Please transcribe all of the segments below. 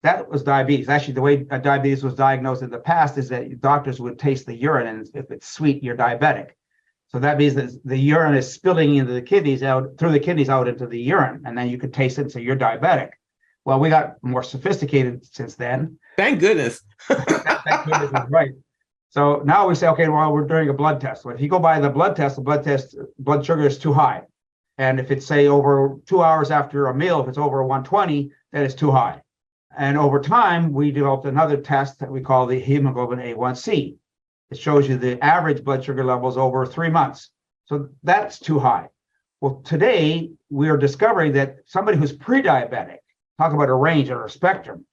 that was diabetes. Actually, the way diabetes was diagnosed in the past is that doctors would taste the urine, and if it's sweet, you're diabetic. So that means that the urine is spilling into the kidneys out through the kidneys out into the urine, and then you could taste it and say you're diabetic. Well, we got more sophisticated since then. Thank goodness. Thank goodness, right. So now we say, okay, well, we're doing a blood test. So if you go by the blood test, blood sugar is too high. And if it's, say, over 2 hours after a meal, if it's over 120, then it's too high. And over time, we developed another test that we call the hemoglobin A1C. It shows you the average blood sugar levels over 3 months. So that's too high. Well, today, we are discovering that somebody who's pre-diabetic, talk about a range or a spectrum.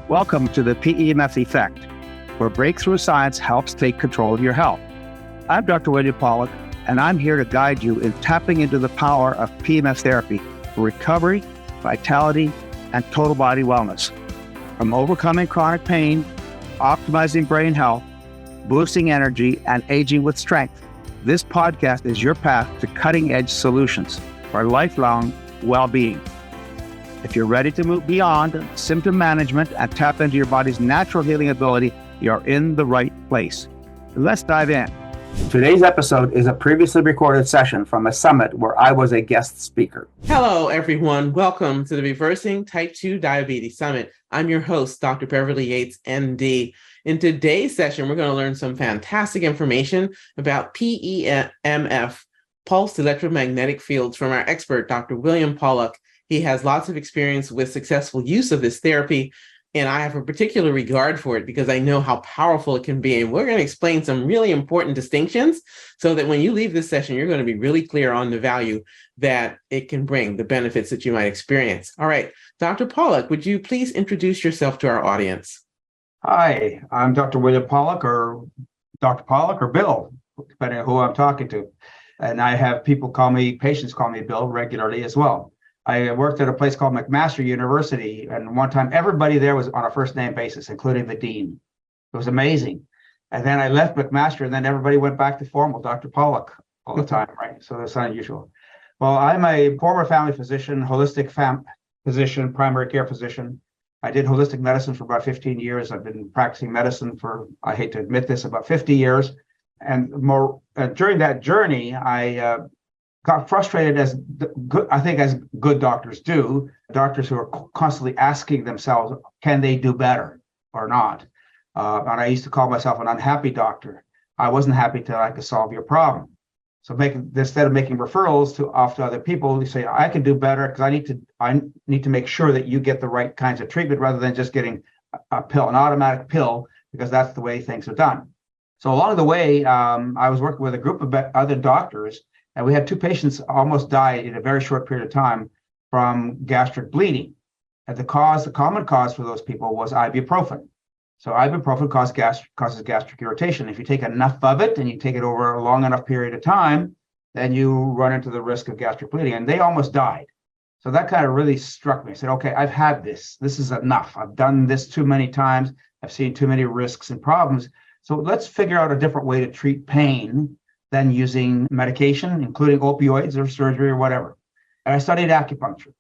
Welcome to the PEMF Effect, where breakthrough science helps take control of your health. I'm Dr. William Pawluk, and I'm here to guide you in tapping into the power of PEMF therapy for recovery, vitality, and total body wellness. From overcoming chronic pain, optimizing brain health, boosting energy, and aging with strength, this podcast is your path to cutting-edge solutions for lifelong well-being. If you're ready to move beyond symptom management and tap into your body's natural healing ability, you're in the right place. Let's dive in. Today's episode is a previously recorded session from a summit where I was a guest speaker. Hello, everyone. Welcome to the Reversing Type 2 Diabetes Summit. I'm your host, Dr. Beverly Yates, MD. In today's session, we're going to learn some fantastic information about PEMF, pulsed electromagnetic fields, from our expert, Dr. William Pawluk. He has lots of experience with successful use of this therapy, and I have a particular regard for it because I know how powerful it can be. And we're going to explain some really important distinctions so that when you leave this session, you're going to be really clear on the value that it can bring, the benefits that you might experience. All right, Dr. Pawluk, would you please introduce yourself to our audience? Hi, I'm Dr. William Pawluk, or Dr. Pawluk, or Bill, depending on who I'm talking to. And I have patients call me Bill regularly as well. I worked at a place called McMaster University, and one time everybody there was on a first name basis, including the dean. It was amazing. And then I left McMaster, and then everybody went back to formal Dr. Pawluk all the time, right? So that's unusual. Well, I'm a former family physician, holistic physician, primary care physician. I did holistic medicine for about 15 years. I've been practicing medicine for, I hate to admit this, about 50 years. And during that journey, I got frustrated, as good doctors do, doctors who are constantly asking themselves, can they do better or not? And I used to call myself an unhappy doctor. I wasn't happy till I could solve your problem. So instead of making referrals off to other people, you say, I can do better because I need to make sure that you get the right kinds of treatment rather than just getting an automatic pill, because that's the way things are done. So along the way, I was working with a group of other doctors, and we had 2 patients almost die in a very short period of time from gastric bleeding. And the common cause for those people was ibuprofen. So ibuprofen causes gastric irritation. If you take enough of it and you take it over a long enough period of time, then you run into the risk of gastric bleeding. And they almost died. So that kind of really struck me. I said, okay, I've had this. This is enough. I've done this too many times. I've seen too many risks and problems. So let's figure out a different way to treat pain than using medication, including opioids or surgery or whatever. And I studied acupuncture.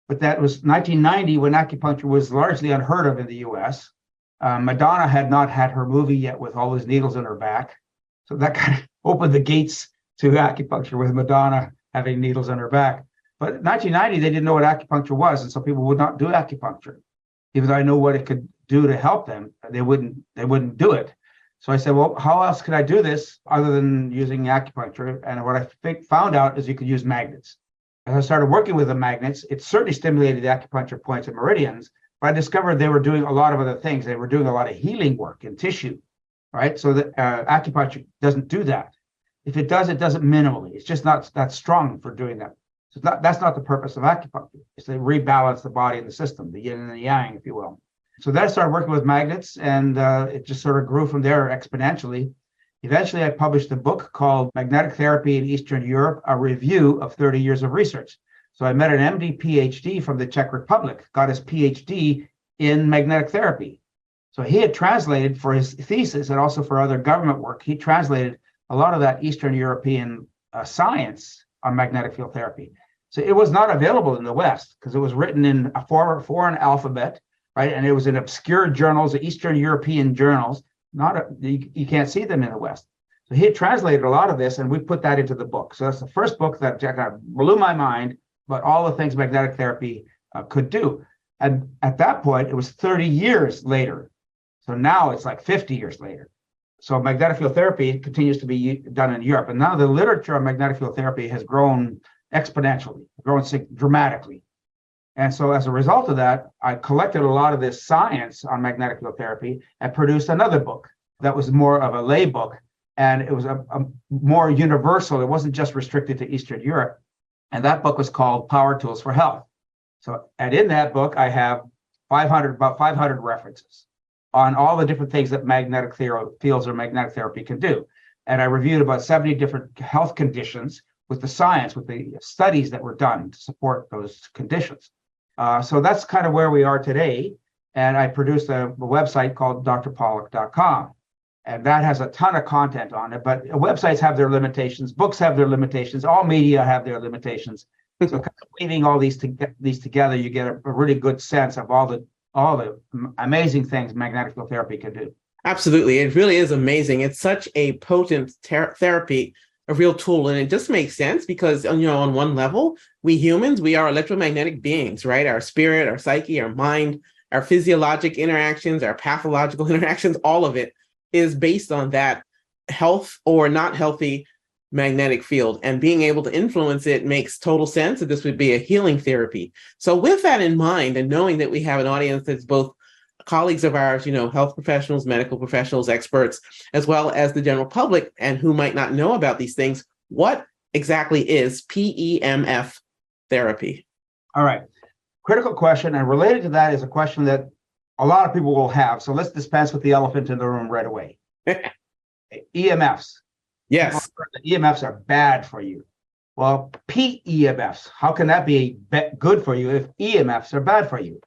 But that was 1990, when acupuncture was largely unheard of in the US. Madonna had not had her movie yet with all those needles in her back. So that kind of opened the gates to acupuncture, with Madonna having needles in her back. But in 1990, they didn't know what acupuncture was. And so people would not do acupuncture. Even though I know what it could do to help them, they wouldn't do it. So I said, well, how else could I do this other than using acupuncture? And what I found out is you could use magnets. As I started working with the magnets, it certainly stimulated the acupuncture points and meridians, but I discovered they were doing a lot of other things. They were doing a lot of healing work in tissue, right? So that acupuncture doesn't do that. If it does, it does it minimally. It's just not that strong for doing that. So that's not the purpose of acupuncture. It's to rebalance the body and the system, the yin and the yang, if you will. So then I started working with magnets, and it just sort of grew from there exponentially. Eventually, I published a book called Magnetic Therapy in Eastern Europe, a review of 30 years of research. So I met an MD PhD from the Czech Republic, got his PhD in magnetic therapy. So he had translated for his thesis and also for other government work. He translated a lot of that Eastern European science on magnetic field therapy. So it was not available in the West because it was written in a foreign alphabet. right? And it was in obscure journals, the Eastern European journals. You can't see them in the West. So he had translated a lot of this, and we put that into the book. So that's the first book that kind of blew my mind about all the things magnetic therapy could do. And at that point, it was 30 years later. So now it's like 50 years later. So magnetic field therapy continues to be done in Europe. And now the literature on magnetic field therapy has grown exponentially, grown dramatically. And so as a result of that, I collected a lot of this science on magnetic field therapy and produced another book that was more of a lay book. And it was a more universal. It wasn't just restricted to Eastern Europe. And that book was called Power Tools for Health. So, and in that book, I have about 500 references on all the different things that magnetic fields or magnetic therapy can do. And I reviewed about 70 different health conditions with the science, with the studies that were done to support those conditions. So that's kind of where we are today. And I produced a website called drpawluk.com. And that has a ton of content on it, but websites have their limitations, books have their limitations, all media have their limitations. So kind of weaving all these together, you get a really good sense of all the amazing things magnetic field therapy can do. Absolutely. It really is amazing. It's such a potent therapy, a real tool. And it just makes sense because, on one level, we humans, we are electromagnetic beings, right? Our spirit, our psyche, our mind, our physiologic interactions, our pathological interactions, all of it is based on that health or not healthy magnetic field, and being able to influence it makes total sense that this would be a healing therapy. So with that in mind, and knowing that we have an audience that's both colleagues of ours, health professionals, medical professionals, experts, as well as the general public, and who might not know about these things, what exactly is PEMF therapy? All right. Critical question, and related to that is a question that a lot of people will have. So let's dispense with the elephant in the room right away. EMFs. Yes. The EMFs are bad for you. Well, PEMFs, how can that be good for you if EMFs are bad for you?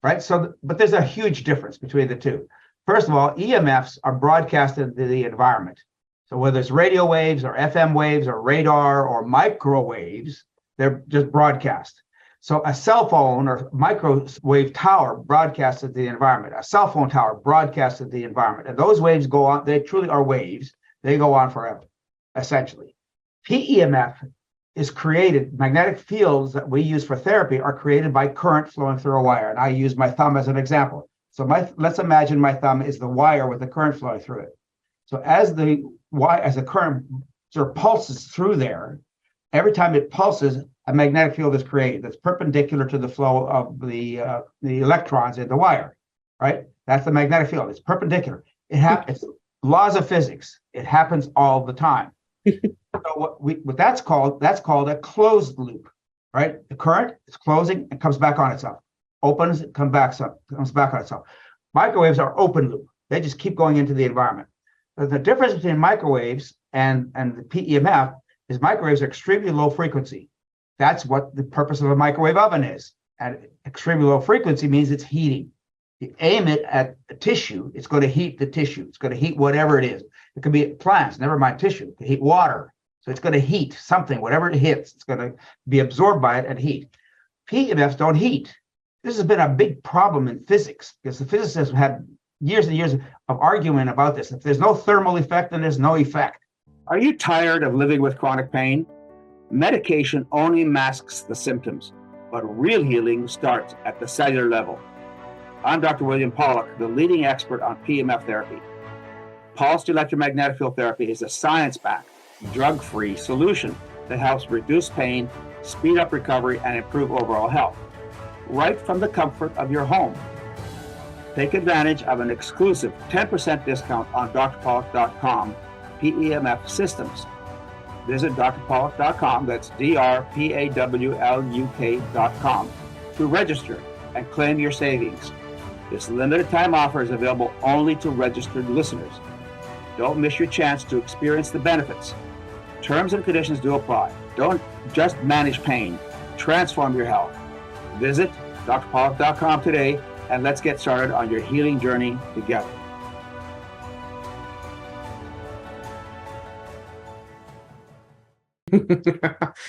Right? So, but there's a huge difference between the two. First of all, EMFs are broadcasted into the environment. So whether it's radio waves or FM waves or radar or microwaves, they're just broadcast. So a cell phone or microwave tower broadcasts to the environment. A cell phone tower broadcasts to the environment. And those waves go on, they truly are waves. They go on forever, essentially. PEMF is created, magnetic fields that we use for therapy are created by current flowing through a wire. And I use my thumb as an example. So let's imagine my thumb is the wire with the current flowing through it. So as the current sort of pulses through there, every time it pulses, a magnetic field is created that's perpendicular to the flow of the electrons in the wire, right? That's the magnetic field. It's perpendicular. It's laws of physics. It happens all the time. So what that's called a closed loop, right? The current is closing and comes back on itself. Opens, comes back on itself. Microwaves are open loop. They just keep going into the environment. But the difference between microwaves and the PEMF is microwaves are extremely low frequency. That's what the purpose of a microwave oven is. And extremely low frequency means it's heating. You aim it at a tissue, it's going to heat the tissue. It's going to heat whatever it is. It could be plants, never mind tissue. It can heat water. So it's going to heat something, whatever it hits, it's going to be absorbed by it and heat. PEMFs don't heat. This has been a big problem in physics because the physicists have had years and years of arguing about this. If there's no thermal effect, then there's no effect. Are you tired of living with chronic pain? Medication only masks the symptoms, but real healing starts at the cellular level. I'm Dr. William Pawluk, the leading expert on PEMF therapy. Pulsed electromagnetic field therapy is a science-backed, drug-free solution that helps reduce pain, speed up recovery, and improve overall health, right from the comfort of your home. Take advantage of an exclusive 10% discount on drpawluk.com PEMF systems. Visit drpawluk.com, that's drpawluk.com, to register and claim your savings. This limited time offer is available only to registered listeners. Don't miss your chance to experience the benefits. Terms and conditions do apply. Don't just manage pain, transform your health. Visit drpawluk.com today and let's get started on your healing journey together.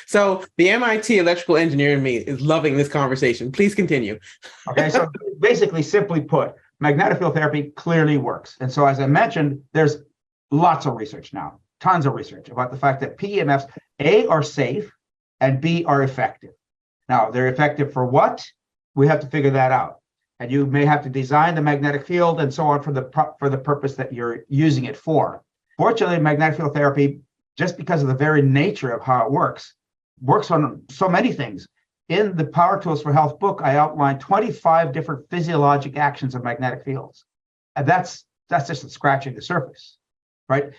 So the MIT electrical engineer in me is loving this conversation. Please continue. Okay, so basically, simply put, magnetic field therapy clearly works. And so, as I mentioned, there's lots of research now, tons of research about the fact that PEMFs, A, are safe, and B, are effective. Now, they're effective for what? We have to figure that out. And you may have to design the magnetic field and so on for the purpose that you're using it for. Fortunately, magnetic field therapy, just because of the very nature of how it works on so many things. In the Power Tools for Health book, I outlined 25 different physiologic actions of magnetic fields. And that's just scratching the surface, right?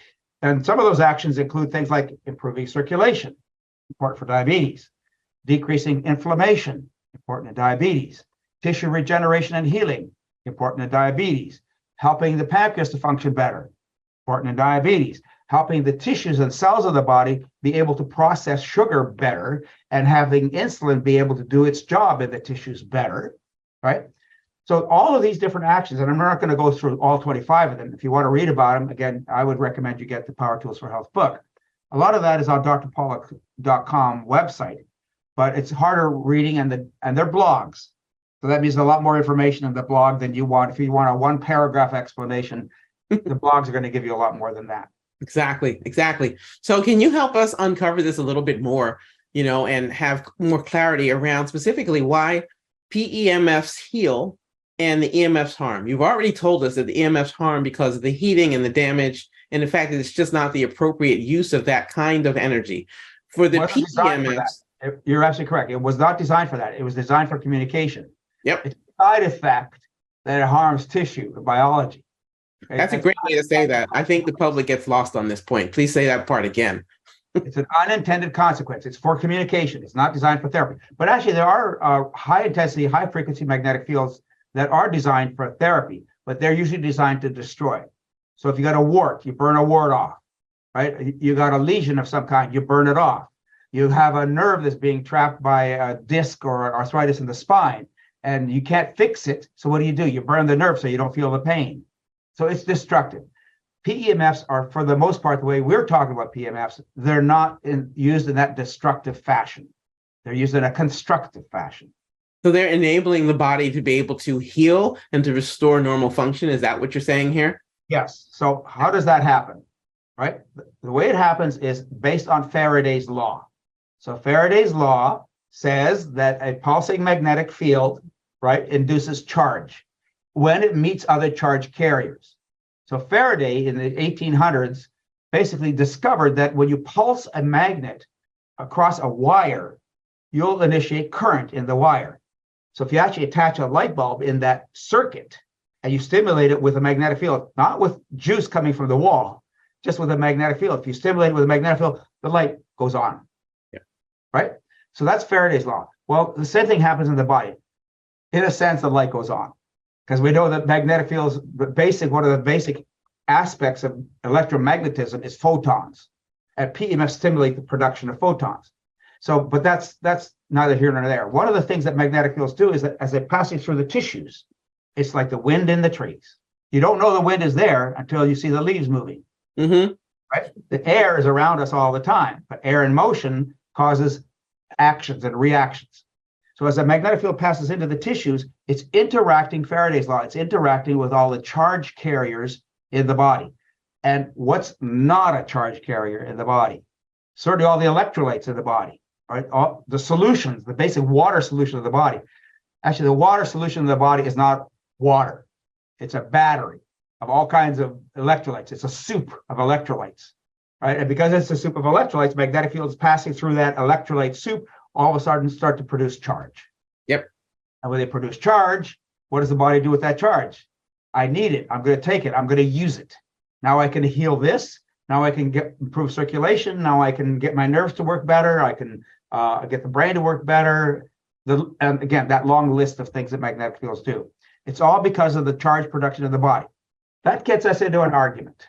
And some of those actions include things like improving circulation, important for diabetes, decreasing inflammation, important in diabetes, tissue regeneration and healing, important in diabetes, helping the pancreas to function better, important in diabetes, helping the tissues and cells of the body be able to process sugar better, and having insulin be able to do its job in the tissues better, right? So all of these different actions, and I'm not going to go through all 25 of them. If you want to read about them, again, I would recommend you get the Power Tools for Health book. A lot of that is on drpawluk.com website, but it's harder reading, and they're blogs. So that means a lot more information in the blog than you want. If you want a one paragraph explanation, the blogs are going to give you a lot more than that. Exactly. So can you help us uncover this a little bit more, and have more clarity around specifically why PEMFs heal and the EMFs harm? You've already told us that the EMFs harm because of the heating and the damage, and the fact that it's just not the appropriate use of that kind of energy. For the PEMFs, you're absolutely correct. It was not designed for that. It was designed for communication. Yep. It's a side effect that it harms tissue and biology. Okay? That's a great way to say that. I think the public gets lost on this point. Please say that part again. It's an unintended consequence. It's for communication. It's not designed for therapy. But actually, there are high-intensity, high-frequency magnetic fields that are designed for therapy, but they're usually designed to destroy. So if you got a wart, you burn a wart off, right? You got a lesion of some kind, you burn it off. You have a nerve that's being trapped by a disc or arthritis in the spine, and you can't fix it. So what do? You burn the nerve so you don't feel the pain. So it's destructive. PEMFs are, for the most part, the way we're talking about PEMFs, they're not used in that destructive fashion. They're used in a constructive fashion. So they're enabling the body to be able to heal and to restore normal function. Is that what you're saying here? Yes. So how does that happen? Right? The way it happens is based on Faraday's law. So Faraday's law says that a pulsing magnetic field, right, induces charge when it meets other charge carriers. So Faraday in the 1800s basically discovered that when you pulse a magnet across a wire, you'll initiate current in the wire. So if you actually attach a light bulb in that circuit and you stimulate it with a magnetic field, not with juice coming from the wall, just with a magnetic field. If you stimulate it with a magnetic field, the light goes on. Yeah. Right? So that's Faraday's law. Well, the same thing happens in the body. In a sense, the light goes on. Because we know that magnetic fields, one of the basic aspects of electromagnetism is photons. And PEMF stimulate the production of photons. So, but that's neither here nor there. One of the things that magnetic fields do is that as they're passing through the tissues, it's like the wind in the trees. You don't know the wind is there until you see the leaves moving. Mm-hmm. Right? The air is around us all the time, but air in motion causes actions and reactions. So as a magnetic field passes into the tissues, it's interacting, Faraday's law, it's interacting with all the charge carriers in the body. And what's not a charge carrier in the body? Certainly all the electrolytes in the body, right? All the solutions, the basic water solution of the body. Actually, the water solution of the body is not water. It's a battery of all kinds of electrolytes. It's a soup of electrolytes, right? And because it's a soup of electrolytes, magnetic fields passing through that electrolyte soup all of a sudden start to produce charge. Yep. And when they produce charge, what does the body do with that charge? I need it. I'm going to take it. I'm going to use it. Now I can heal this. Now I can improve circulation. Now I can get my nerves to work better. I can get the brain to work better. And again, that long list of things that magnetic fields do. It's all because of the charge production of the body. That gets us into an argument.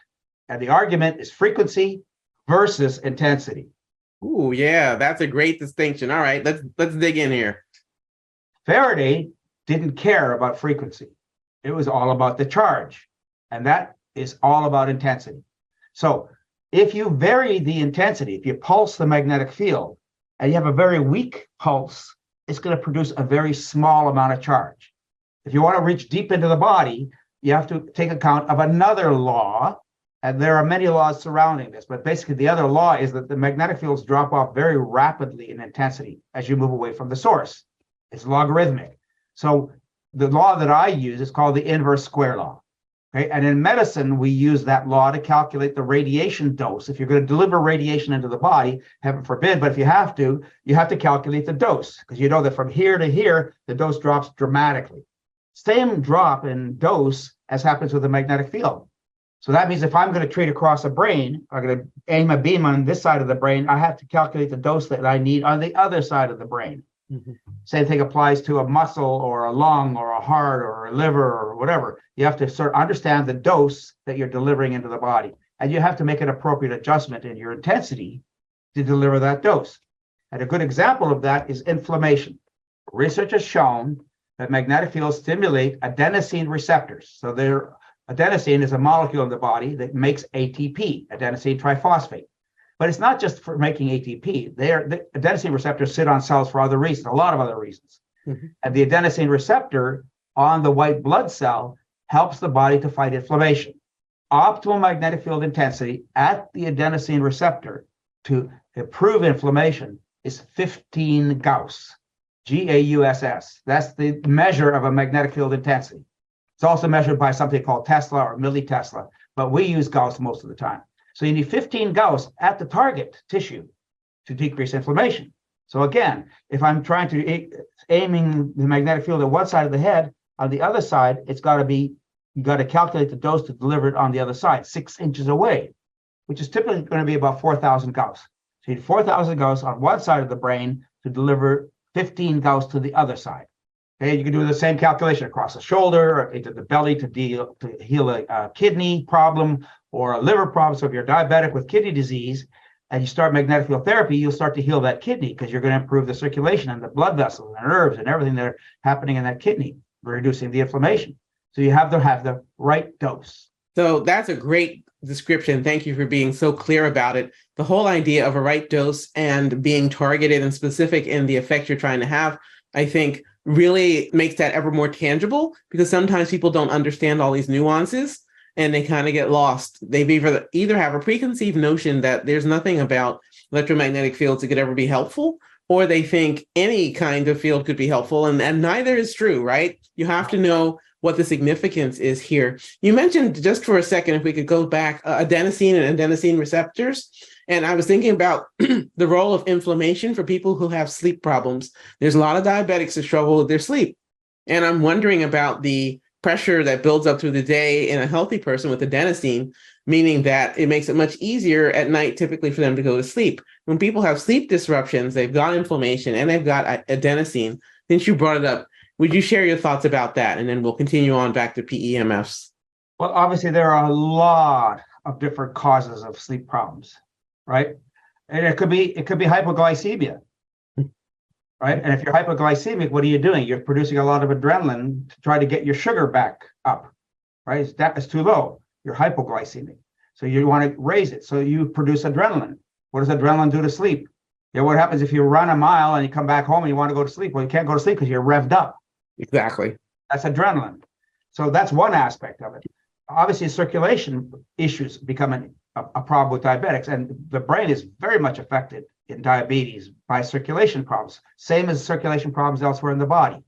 And the argument is frequency versus intensity. Ooh, yeah, that's a great distinction. All right, let's dig in here. Faraday didn't care about frequency. It was all about the charge. And that is all about intensity. So If you vary the intensity, if you pulse the magnetic field and you have a very weak pulse, it's going to produce a very small amount of charge. If you want to reach deep into the body, you have to take account of another law. And there are many laws surrounding this, but basically the other law is that the magnetic fields drop off very rapidly in intensity as you move away from the source. It's logarithmic. So the law that I use is called the inverse square law. Okay? And in medicine, we use that law to calculate the radiation dose. If you're going to deliver radiation into the body, heaven forbid, but if you have to calculate the dose, because you know that from here to here, the dose drops dramatically. Same drop in dose as happens with the magnetic field. So that means if I'm going to treat across a brain, I'm going to aim a beam on this side of the brain, I have to calculate the dose that I need on the other side of the brain. Mm-hmm. Same thing applies to a muscle or a lung or a heart or a liver or whatever. You have to sort of understand the dose that you're delivering into the body. And you have to make an appropriate adjustment in your intensity to deliver that dose. And a good example of that is inflammation. Research has shown that magnetic fields stimulate adenosine receptors. So adenosine is a molecule in the body that makes ATP, adenosine triphosphate. But it's not just for making ATP. The adenosine receptors sit on cells for other reasons, a lot of other reasons. Mm-hmm. And the adenosine receptor on the white blood cell helps the body to fight inflammation. Optimal magnetic field intensity at the adenosine receptor to improve inflammation is 15 Gauss, Gauss. That's the measure of a magnetic field intensity. It's also measured by something called Tesla or millitesla, but we use Gauss most of the time. So you need 15 Gauss at the target tissue to decrease inflammation. So again, if I'm trying to aiming the magnetic field at one side of the head, on the other side, you got to calculate the dose to deliver it on the other side, 6 inches away, which is typically going to be about 4,000 Gauss. So you need 4,000 Gauss on one side of the brain to deliver 15 Gauss to the other side. Okay, you can do the same calculation across the shoulder or into the belly to heal a kidney problem or a liver problem. So if you're diabetic with kidney disease and you start magnetic field therapy, you'll start to heal that kidney because you're going to improve the circulation and the blood vessels and nerves and everything that are happening in that kidney, reducing the inflammation. So you have to have the right dose. So that's a great description. Thank you for being so clear about it. The whole idea of a right dose and being targeted and specific in the effect you're trying to have, I think, really makes that ever more tangible, because sometimes people don't understand all these nuances and they kind of get lost. They've either have a preconceived notion that there's nothing about electromagnetic fields that could ever be helpful, or they think any kind of field could be helpful, and neither is true, right? You have to know what the significance is here. You mentioned, just for a second, if we could go back, adenosine and adenosine receptors. And I was thinking about the role of inflammation for people who have sleep problems. There's a lot of diabetics that struggle with their sleep. And I'm wondering about the pressure that builds up through the day in a healthy person with adenosine, meaning that it makes it much easier at night typically for them to go to sleep. When people have sleep disruptions, they've got inflammation and they've got adenosine. Since you brought it up, would you share your thoughts about that? And then we'll continue on back to PEMFs. Well, obviously, there are a lot of different causes of sleep problems, right? And it could be hypoglycemia, right? And if you're hypoglycemic, what are you doing? You're producing a lot of adrenaline to try to get your sugar back up, right? That is too low. You're hypoglycemic. So you want to raise it. So you produce adrenaline. What does adrenaline do to sleep? Yeah, what happens if you run a mile and you come back home and you want to go to sleep? Well, you can't go to sleep because you're revved up. Exactly. That's adrenaline. So that's one aspect of it. Obviously, circulation issues become a problem with diabetics, and the brain is very much affected in diabetes by circulation problems, same as circulation problems elsewhere in the body.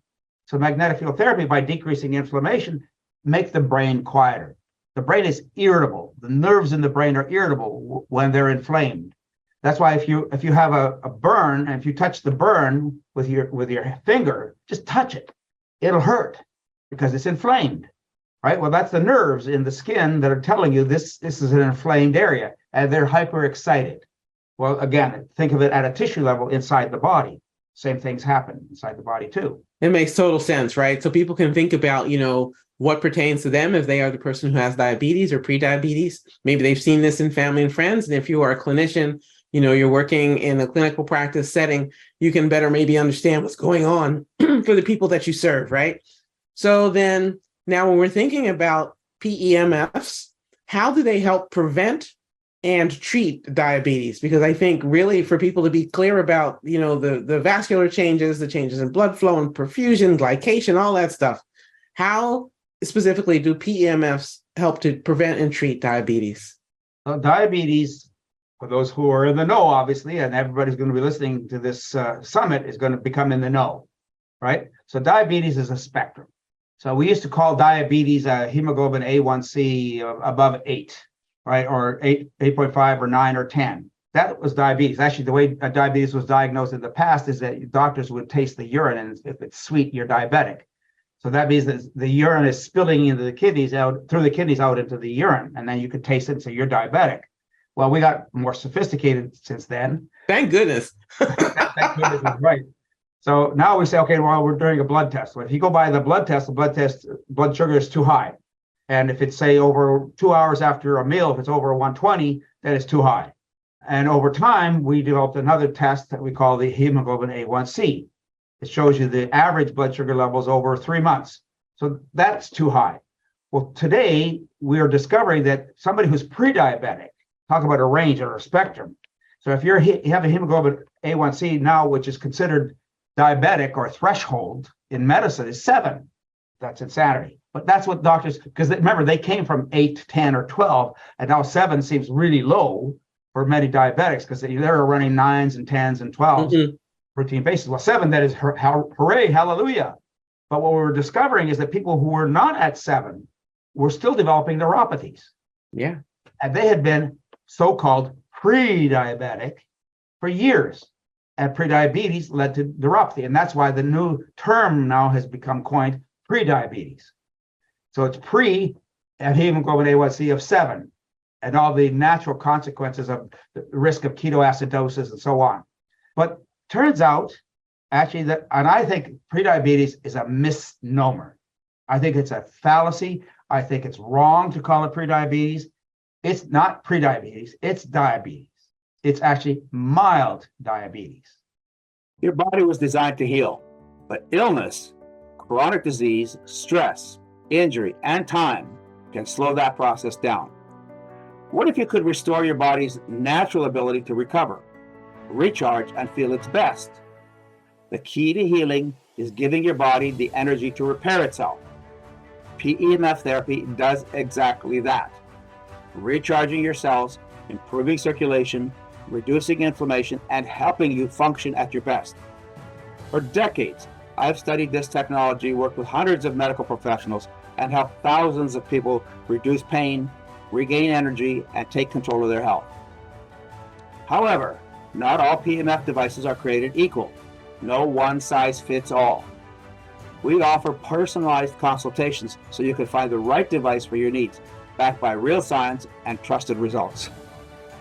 So magnetic field therapy, by decreasing inflammation, makes the brain quieter. The brain is irritable. The nerves in the brain are irritable when they're inflamed. That's why if you have a burn, and if you touch the burn with your finger, just touch it. It'll hurt because it's inflamed, right? Well, that's the nerves in the skin that are telling you this is an inflamed area, and they're hyperexcited. Well, again, think of it at a tissue level inside the body. Same things happen inside the body too. It makes total sense, right? So people can think about, what pertains to them if they are the person who has diabetes or prediabetes. Maybe they've seen this in family and friends. And if you are a clinician, you're working in a clinical practice setting, you can better maybe understand what's going on for the people that you serve, right? So then now when we're thinking about PEMFs, how do they help prevent and treat diabetes? Because I think really for people to be clear about, the vascular changes, the changes in blood flow and perfusion, glycation, all that stuff, how specifically do PEMFs help to prevent and treat diabetes? Well, diabetes, for those who are in the know, obviously, and everybody's going to be listening to this summit is going to become in the know, right? So diabetes is a spectrum. So we used to call diabetes a hemoglobin A1C above 8, right? Or 8.5 or 9 or 10. That was diabetes. Actually, the way diabetes was diagnosed in the past is that doctors would taste the urine, and if it's sweet, you're diabetic. So that means that the urine is spilling into the kidneys through the kidneys out into the urine, and then you could taste it and say you're diabetic. Well, we got more sophisticated since then. Thank goodness. Thank goodness, right. So now we say, okay, well, we're doing a blood test. So if you go by the blood test, blood sugar is too high. And if it's, say, over 2 hours after a meal, if it's over 120, then it's too high. And over time, we developed another test that we call the hemoglobin A1C. It shows you the average blood sugar levels over 3 months. So that's too high. Well, today, we are discovering that somebody who's pre-diabetic, talk about a range or a spectrum. So if you have a hemoglobin A1C now, which is considered diabetic or threshold in medicine, is 7. That's insanity. But that's what doctors, because remember, they came from 8, 10, or 12, and now 7 seems really low for many diabetics because they're running 9s and 10s and 12s routine basis. Well, 7, that is hooray, hallelujah. But what we're discovering is that people who were not at 7 were still developing neuropathies. Yeah. And they had been so-called pre-diabetic for years. And pre-diabetes led to neuropathy. And that's why the new term now has become coined pre-diabetes. So it's pre at hemoglobin A1C of 7 and all the natural consequences of the risk of ketoacidosis and so on. But turns out, actually, that, and I think pre-diabetes is a misnomer. I think it's a fallacy. I think it's wrong to call it pre-diabetes. It's not pre-diabetes, it's diabetes. It's actually mild diabetes. Your body was designed to heal, but illness, chronic disease, stress, injury, and time can slow that process down. What if you could restore your body's natural ability to recover, recharge, and feel its best? The key to healing is giving your body the energy to repair itself. PEMF therapy does exactly that. Recharging your cells, improving circulation, reducing inflammation, and helping you function at your best. For decades, I've studied this technology, worked with hundreds of medical professionals, and helped thousands of people reduce pain, regain energy, and take control of their health. However, not all PEMF devices are created equal. No one size fits all. We offer personalized consultations so you can find the right device for your needs, backed by real science and trusted results.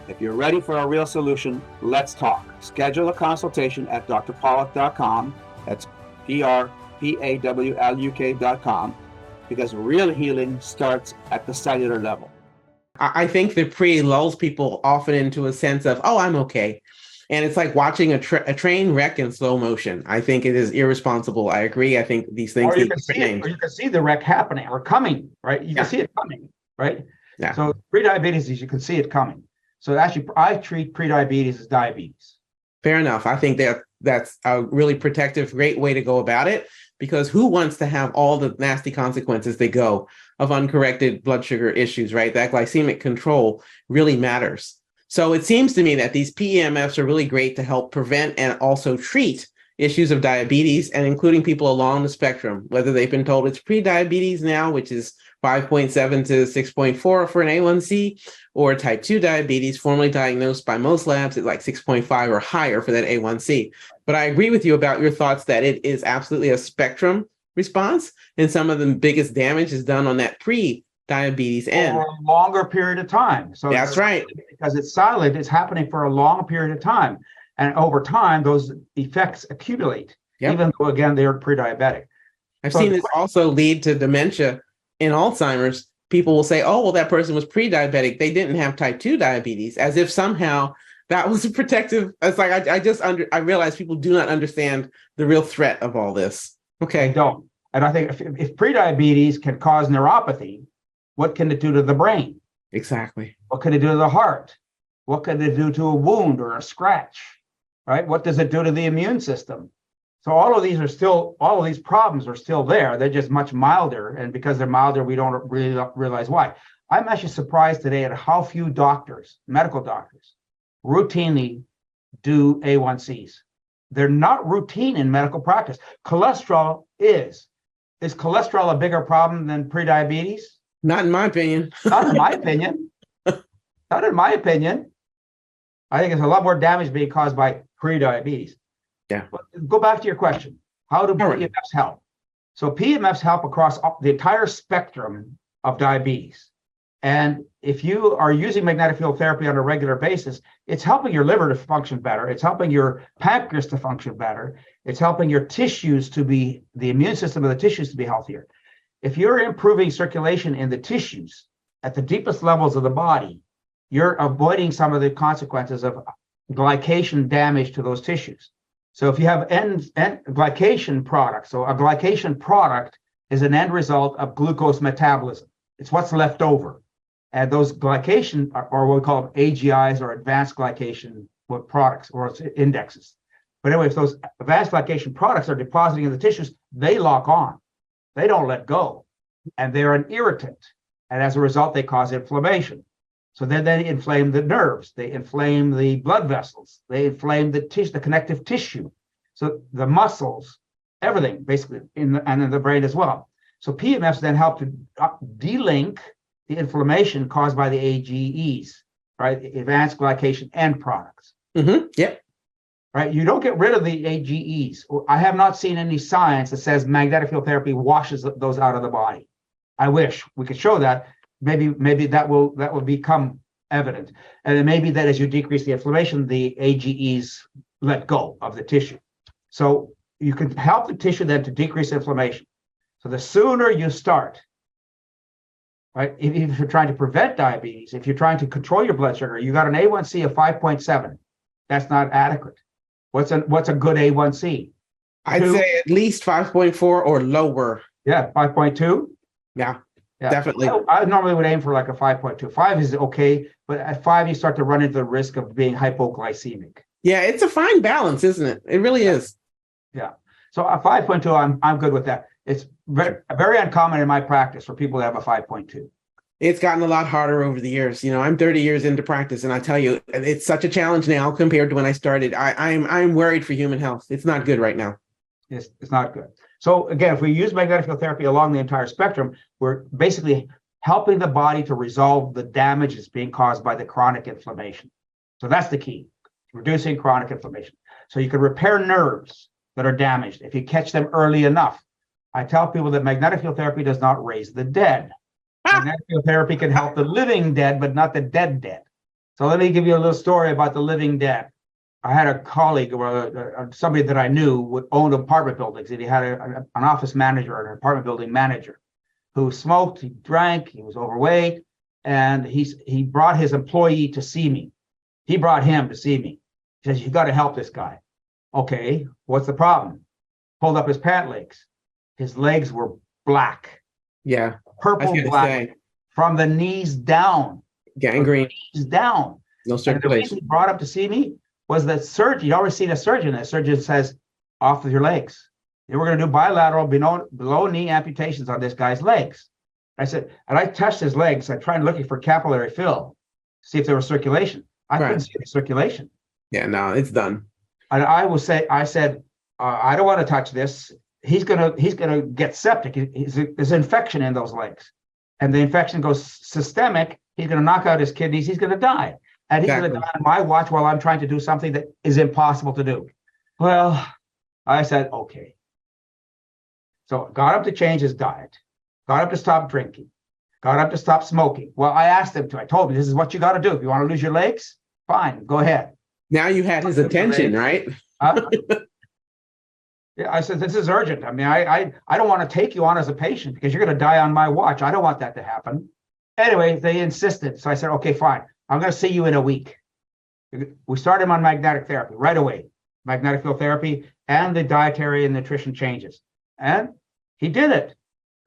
If you're ready for a real solution, let's talk. Schedule a consultation at drpawluk.com. That's PRPAWLUK.com, because real healing starts at the cellular level. I think the pre lulls people often into a sense of, oh, I'm okay. And it's like watching a train wreck in slow motion. I think it is irresponsible. I agree. I think these things need different names. Or you can see the wreck happening or coming, right? You can see it coming, right? Yeah. So pre-diabetes is you can see it coming. So actually, I treat pre-diabetes as diabetes. Fair enough. I think that's a really protective, great way to go about it, because who wants to have all the nasty consequences that go of uncorrected blood sugar issues, right? That glycemic control really matters. So it seems to me that these PEMFs are really great to help prevent and also treat issues of diabetes, and including people along the spectrum, whether they've been told it's pre-diabetes now, which is 5.7 to 6.4 for an A1C, or type 2 diabetes, formerly diagnosed by most labs at like 6.5 or higher for that A1C. But I agree with you about your thoughts that it is absolutely a spectrum response, and some of the biggest damage is done on that pre-diabetes end. For a longer period of time. So that's right. Because it's silent, it's happening for a long period of time. And over time, those effects accumulate, even though, again, they're pre-diabetic. I've seen this also lead to dementia in Alzheimer's. People will say, oh, well, that person was pre-diabetic. They didn't have type 2 diabetes, as if somehow that was a protective. It's like, I realize people do not understand the real threat of all this. Okay. They don't. And I think if pre-diabetes can cause neuropathy, what can it do to the brain? Exactly. What can it do to the heart? What can it do to a wound or a scratch, right? What does it do to the immune system? So all of these problems are still there. They're just much milder. And because they're milder, we don't really realize why. I'm actually surprised today at how few doctors, medical doctors, routinely do A1Cs. They're not routine in medical practice. Cholesterol is. Is cholesterol a bigger problem than prediabetes? Not in my opinion. Not in my opinion. Not in my opinion. I think it's a lot more damage being caused by prediabetes. Yeah. But go back to your question. How do PEMFs help? So PEMFs help across the entire spectrum of diabetes. And if you are using magnetic field therapy on a regular basis, it's helping your liver to function better. It's helping your pancreas to function better. It's helping your tissues the immune system of the tissues to be healthier. If you're improving circulation in the tissues at the deepest levels of the body, you're avoiding some of the consequences of glycation damage to those tissues. So if you have glycation products, so a glycation product is an end result of glucose metabolism. It's what's left over. And those glycation are what we call AGIs, or advanced glycation products, or indexes. But anyway, if those advanced glycation products are depositing in the tissues, they lock on. They don't let go. And they're an irritant. And as a result, they cause inflammation. So then they inflame the nerves, they inflame the blood vessels, they inflame the tissue, the connective tissue. So the muscles, everything basically, and in the brain as well. So PEMFs then help to de-link the inflammation caused by the AGEs, right? Advanced glycation end products. Yep. Right? You don't get rid of the AGEs. I have not seen any science that says magnetic field therapy washes those out of the body. I wish we could show that. Maybe that will become evident. And it may be that as you decrease the inflammation, the AGEs let go of the tissue. So you can help the tissue then to decrease inflammation. So the sooner you start, right? If you're trying to prevent diabetes, if you're trying to control your blood sugar, you got an A1C of 5.7. That's not adequate. What's a good A1C? I'd say at least 5.4 or lower. Yeah, 5.2. Yeah. Definitely. I normally would aim for like a 5.2. 5 is okay, but at 5, you start to run into the risk of being hypoglycemic. Yeah, it's a fine balance, isn't it? It really is. Yeah. So a 5.2, I'm good with that. It's very, very uncommon in my practice for people to have a 5.2. It's gotten a lot harder over the years. You know, I'm 30 years into practice, and I tell you, it's such a challenge now compared to when I started. I'm worried for human health. It's not good right now. It's not good. So again, if we use magnetic field therapy along the entire spectrum, we're basically helping the body to resolve the damage that's being caused by the chronic inflammation. So that's the key, reducing chronic inflammation. So you can repair nerves that are damaged if you catch them early enough. I tell people that magnetic field therapy does not raise the dead. Magnetic field therapy can help the living dead, but not the dead. So let me give you a little story about the living dead. I had a colleague, or somebody that I knew, would own apartment buildings, and he had an office manager or an apartment building manager who smoked, he drank, he was overweight, and he brought his employee to see me. He brought him to see me. He says, "You got to help this guy." Okay, what's the problem? Pulled up his pant legs. His legs were black. Yeah. Purple black from the knees down. Gangrene. Knees down. No circulation. And the reason he brought up to see me was that surgeon. You'd already seen a surgeon. That surgeon says, "Off with your legs." They were going to do bilateral below knee amputations on this guy's legs. I said, and I touched his legs. I tried looking for capillary fill, see if there was circulation. I couldn't see any circulation. Yeah, no, it's done. And I said, I don't want to touch this. He's gonna get septic. There's infection in those legs, and the infection goes systemic. He's gonna knock out his kidneys. He's gonna die, and he's gonna die on my watch while I'm trying to do something that is impossible to do. Well, I said okay. So got him to change his diet, got him to stop drinking, got him to stop smoking. Well, I asked him to. I told him, this is what you got to do. If you want to lose your legs, fine, go ahead. Now you had his attention, right? Yeah, I said, this is urgent. I mean, I don't want to take you on as a patient because you're going to die on my watch. I don't want that to happen. Anyway, they insisted. So I said, okay, fine. I'm going to see you in a week. We started him on magnetic therapy right away, magnetic field therapy and the dietary and nutrition changes. And he did it.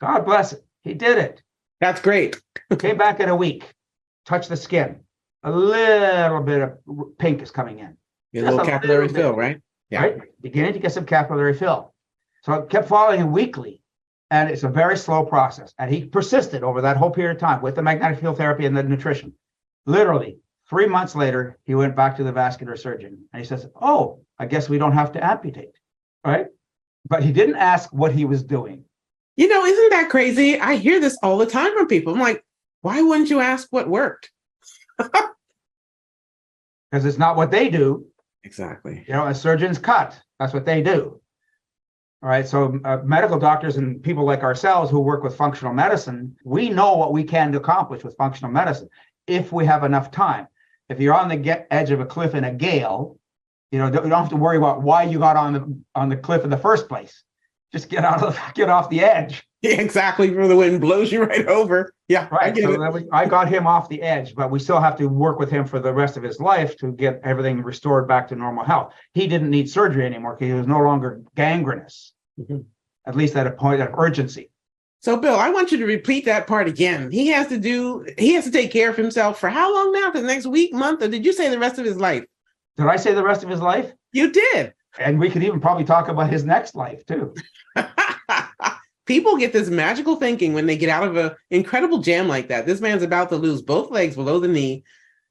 God bless it. He did it. That's great. Came back in a week, touched the skin. a little bit of pink is coming in. Your little capillary fill, right? Yeah. Right? Beginning to get some capillary fill. So I kept following him weekly, and it's a very slow process. And he persisted over that whole period of time with the magnetic field therapy and the nutrition. Literally, 3 months later, he went back to the vascular surgeon, and he says, "Oh, I guess we don't have to amputate," right? But he didn't ask what he was doing. Isn't that crazy? I hear this all the time from people. I'm like, why wouldn't you ask what worked? Because it's not what they do. Exactly. A surgeon's cut. That's what they do. All right. So medical doctors and people like ourselves who work with functional medicine, we know what we can accomplish with functional medicine if we have enough time. If you're on the edge of a cliff in a gale, you don't have to worry about why you got on the cliff in the first place. Just get off the edge. Yeah, exactly. Before the wind blows you right over. Yeah, right. I got him off the edge, but we still have to work with him for the rest of his life to get everything restored back to normal health. He didn't need surgery anymore because he was no longer gangrenous, at least at a point of urgency. So, Bill, I want you to repeat that part again. He has to take care of himself for how long now? For the next week, month, or did you say the rest of his life? Did I say the rest of his life? You did. And we could even probably talk about his next life too. People get this magical thinking when they get out of an incredible jam like that. This man's about to lose both legs below the knee,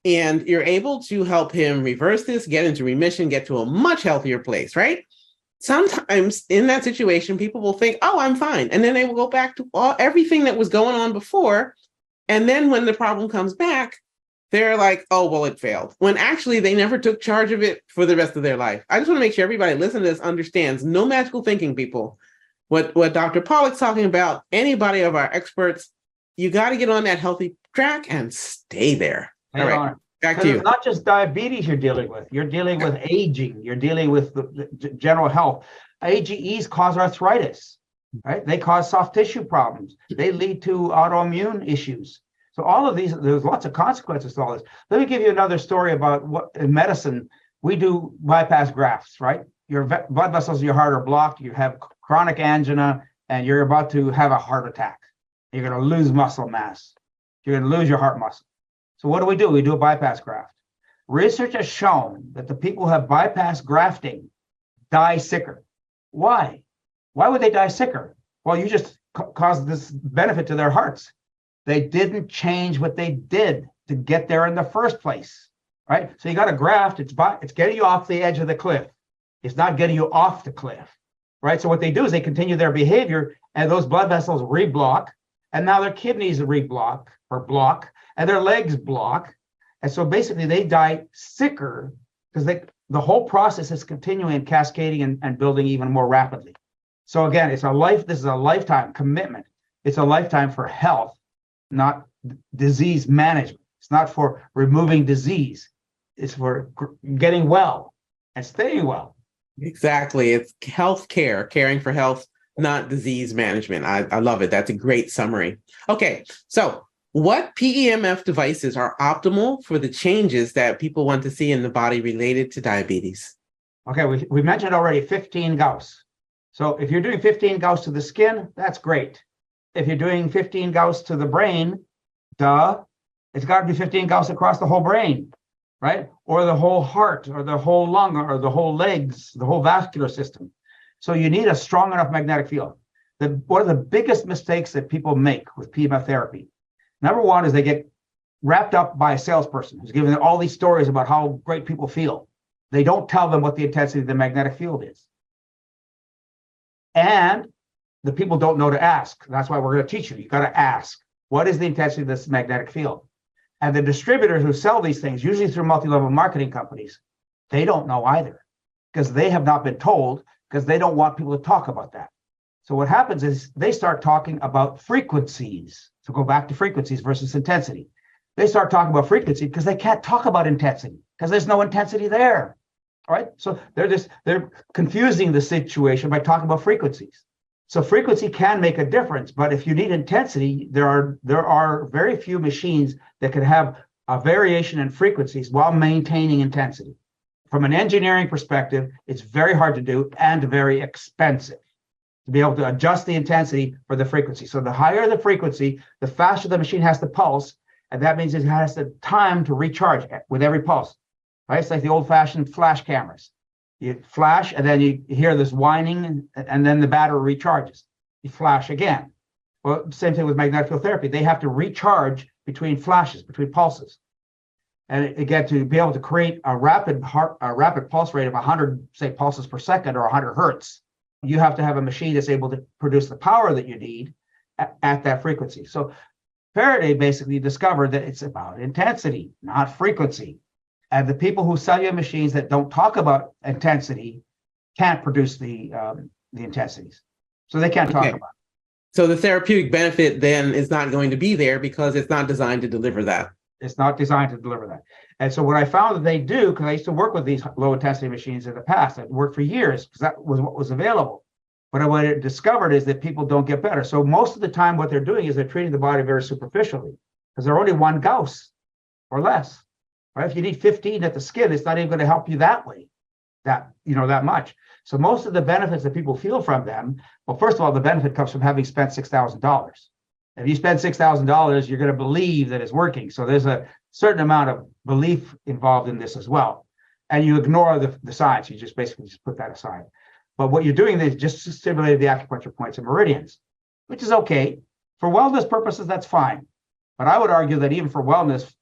and you're able to help him reverse this, get into remission, get to a much healthier place, right? Sometimes in that situation, people will think, oh, I'm fine. And then they will go back to everything that was going on before. And then when the problem comes back, they're like, oh, well, it failed. When actually they never took charge of it for the rest of their life. I just want to make sure everybody listening to this understands no magical thinking, people. What Dr. Pawluk's talking about, anybody of our experts, you got to get on that healthy track and stay there. All right, back to you. It's not just diabetes you're dealing with. You're dealing with aging. You're dealing with the general health. AGEs cause arthritis, right? They cause soft tissue problems. They lead to autoimmune issues. So all of these, there's lots of consequences to all this. Let me give you another story about what in medicine, we do bypass grafts, right? Your blood vessels in your heart are blocked. You have chronic angina, and you're about to have a heart attack. You're going to lose muscle mass. You're going to lose your heart muscle. So what do? We do a bypass graft. Research has shown that the people who have bypass grafting die sicker. Why? Why would they die sicker? Well, you just caused this benefit to their hearts. They didn't change what they did to get there in the first place, right? So you got a graft. It's getting you off the edge of the cliff. It's not getting you off the cliff, right? So what they do is they continue their behavior, and those blood vessels reblock, and now their kidneys reblock or block, and their legs block. And so basically they die sicker because the whole process is continuing and cascading and building even more rapidly. So again, this is a lifetime commitment. It's a lifetime for health, not disease management. It's not for removing disease. It's for getting well and staying well. Exactly. It's health care, caring for health, not disease management. I love it. That's a great summary. Okay. So what PEMF devices are optimal for the changes that people want to see in the body related to diabetes? Okay. We mentioned already 15 Gauss. So if you're doing 15 Gauss to the skin, that's great. If you're doing 15 Gauss to the brain, it's got to be 15 Gauss across the whole brain, right? Or the whole heart, or the whole lung, or the whole legs, the whole vascular system. So you need a strong enough magnetic field. One of the biggest mistakes that people make with PEMF therapy, number one, is they get wrapped up by a salesperson who's giving them all these stories about how great people feel. They don't tell them what the intensity of the magnetic field is. And the people don't know to ask. That's why we're going to teach you. You got to ask, what is the intensity of this magnetic field? And the distributors who sell these things, usually through multi-level marketing companies, they don't know either because they have not been told, because they don't want people to talk about that. So what happens is they start talking about frequencies. So go back to frequencies versus intensity. They start talking about frequency because they can't talk about intensity because there's no intensity there. All right. So they're confusing the situation by talking about frequencies. So frequency can make a difference, but if you need intensity, there are very few machines that can have a variation in frequencies while maintaining intensity. From an engineering perspective, it's very hard to do and very expensive to be able to adjust the intensity for the frequency. So the higher the frequency, the faster the machine has to pulse, And that means it has the time to recharge with every pulse, right? It's like the old-fashioned flash cameras. You flash, and then you hear this whining, and then the battery recharges. You flash again. Well, same thing with magnetic field therapy. They have to recharge between flashes, between pulses. And again, to be able to create a rapid pulse rate of 100, say, pulses per second or 100 hertz, you have to have a machine that's able to produce the power that you need at that frequency. So Faraday basically discovered that it's about intensity, not frequency. And the people who sell you machines that don't talk about intensity can't produce the intensities. So they can't talk about it. So the therapeutic benefit then is not going to be there because it's not designed to deliver that. It's not designed to deliver that. And so what I found that they do, because I used to work with these low intensity machines in the past, I worked for years because that was what was available. But what I discovered is that people don't get better. So most of the time what they're doing is they're treating the body very superficially because they're only 1 Gauss or less. Right? If you need 15 at the skin, it's not even going to help you that way, that much. So most of the benefits that people feel from them, well, first of all, the benefit comes from having spent $6,000. If you spend $6,000, you're going to believe that it's working. So there's a certain amount of belief involved in this as well. And you ignore the science. You just basically just put that aside. But what you're doing is just stimulate the acupuncture points and meridians, which is okay. For wellness purposes, that's fine. But I would argue that even for wellness,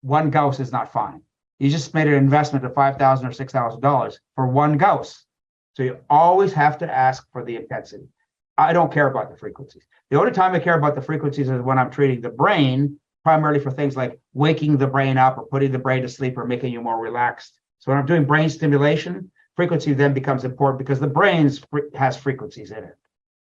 1 Gauss is not fine. You just made an investment of $5,000 or $6,000 for 1 Gauss. So you always have to ask for the intensity. I don't care about the frequencies. The only time I care about the frequencies is when I'm treating the brain, primarily for things like waking the brain up or putting the brain to sleep or making you more relaxed. So when I'm doing brain stimulation, frequency then becomes important because the brain has frequencies in it.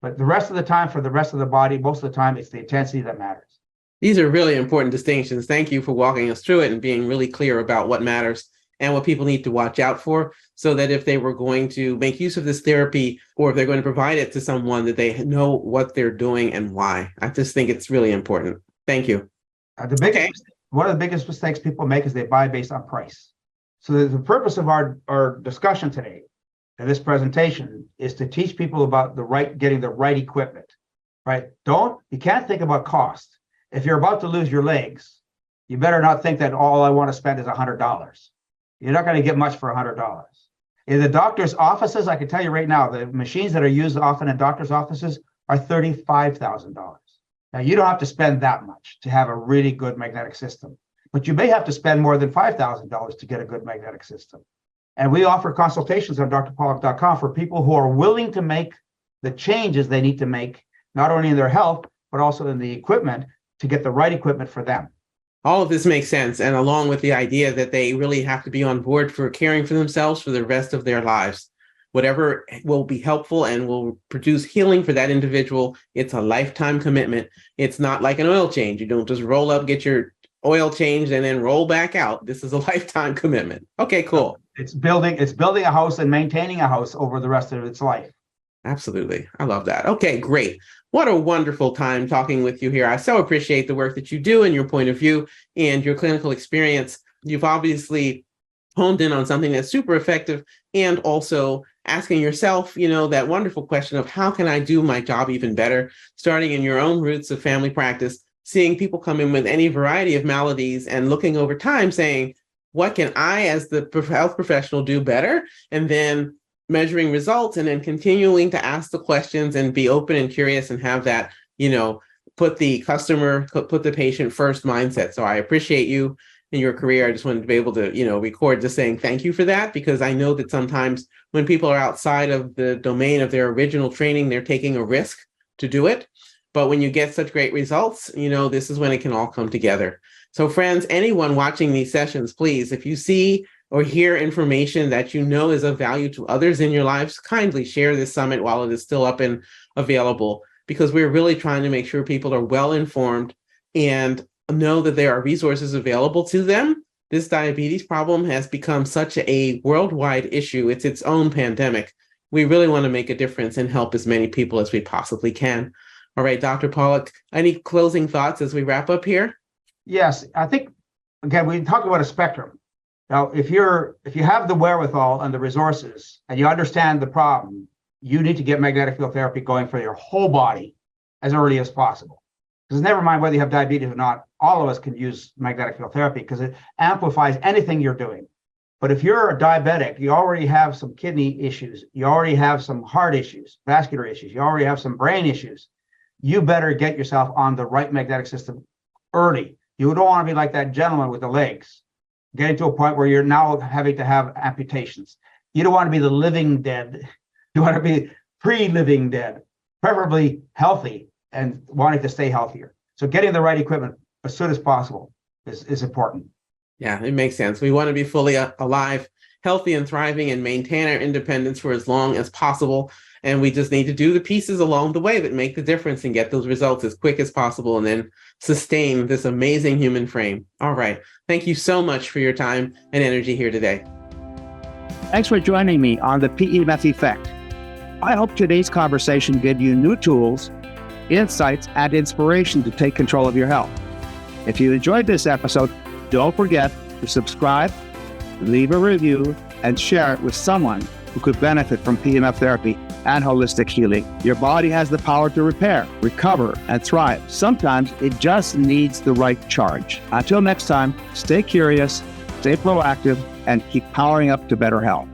But the rest of the time, for the rest of the body, most of the time, it's the intensity that matters. These are really important distinctions. Thank you for walking us through it and being really clear about what matters and what people need to watch out for, so that if they were going to make use of this therapy or if they're going to provide it to someone, that they know what they're doing and why. I just think it's really important. Thank you. One of the biggest mistakes people make is they buy based on price. So the purpose of our discussion today and this presentation is to teach people about getting the right equipment, right? You can't think about cost. If you're about to lose your legs, you better not think that all I want to spend is $100. You're not going to get much for $100. In the doctor's offices, I can tell you right now, the machines that are used often in doctor's offices are $35,000. Now, you don't have to spend that much to have a really good magnetic system, but you may have to spend more than $5,000 to get a good magnetic system. And we offer consultations on drpawluk.com for people who are willing to make the changes they need to make, not only in their health, but also in the equipment to get the right equipment for them. All of this makes sense. And along with the idea that they really have to be on board for caring for themselves for the rest of their lives. Whatever will be helpful and will produce healing for that individual, it's a lifetime commitment. It's not like an oil change. You don't just roll up, get your oil changed, and then roll back out. This is a lifetime commitment. Okay, cool. It's building a house and maintaining a house over the rest of its life. Absolutely. I love that. Okay, great. What a wonderful time talking with you here. I so appreciate the work that you do and your point of view and your clinical experience. You've obviously honed in on something that's super effective, and also asking yourself, that wonderful question of how can I do my job even better, starting in your own roots of family practice, seeing people come in with any variety of maladies and looking over time saying, what can I as the health professional do better? And then measuring results and then continuing to ask the questions and be open and curious and have that, put the patient first mindset. So I appreciate you in your career. I just wanted to be able to, record just saying thank you for that, because I know that sometimes when people are outside of the domain of their original training, they're taking a risk to do it. But when you get such great results, this is when it can all come together. So friends, anyone watching these sessions, please, if you see or hear information that is of value to others in your lives, kindly share this summit while it is still up and available, because we're really trying to make sure people are well informed and know that there are resources available to them. This diabetes problem has become such a worldwide issue. It's its own pandemic. We really want to make a difference and help as many people as we possibly can. All right, Dr. Pawluk, any closing thoughts as we wrap up here? Yes, I think, again, we talk about a spectrum. Now, if you have the wherewithal and the resources and you understand the problem, you need to get magnetic field therapy going for your whole body as early as possible. Because never mind whether you have diabetes or not, all of us can use magnetic field therapy because it amplifies anything you're doing. But if you're a diabetic, you already have some kidney issues, you already have some heart issues, vascular issues, you already have some brain issues, you better get yourself on the right magnetic system early. You don't want to be like that gentleman with the legs, getting to a point where you're now having to have amputations. You don't want to be the living dead. You want to be pre-living dead, preferably healthy and wanting to stay healthier. So getting the right equipment as soon as possible is important. Yeah, it makes sense. We want to be fully alive, healthy and thriving, and maintain our independence for as long as possible. And we just need to do the pieces along the way that make the difference and get those results as quick as possible and then sustain this amazing human frame. All right. Thank you so much for your time and energy here today. Thanks for joining me on the PEMF Effect. I hope today's conversation gave you new tools, insights, and inspiration to take control of your health. If you enjoyed this episode, don't forget to subscribe, leave a review, and share it with someone who could benefit from PEMF therapy and holistic healing. Your body has the power to repair, recover, and thrive. Sometimes it just needs the right charge. Until next time, stay curious, stay proactive, and keep powering up to better health.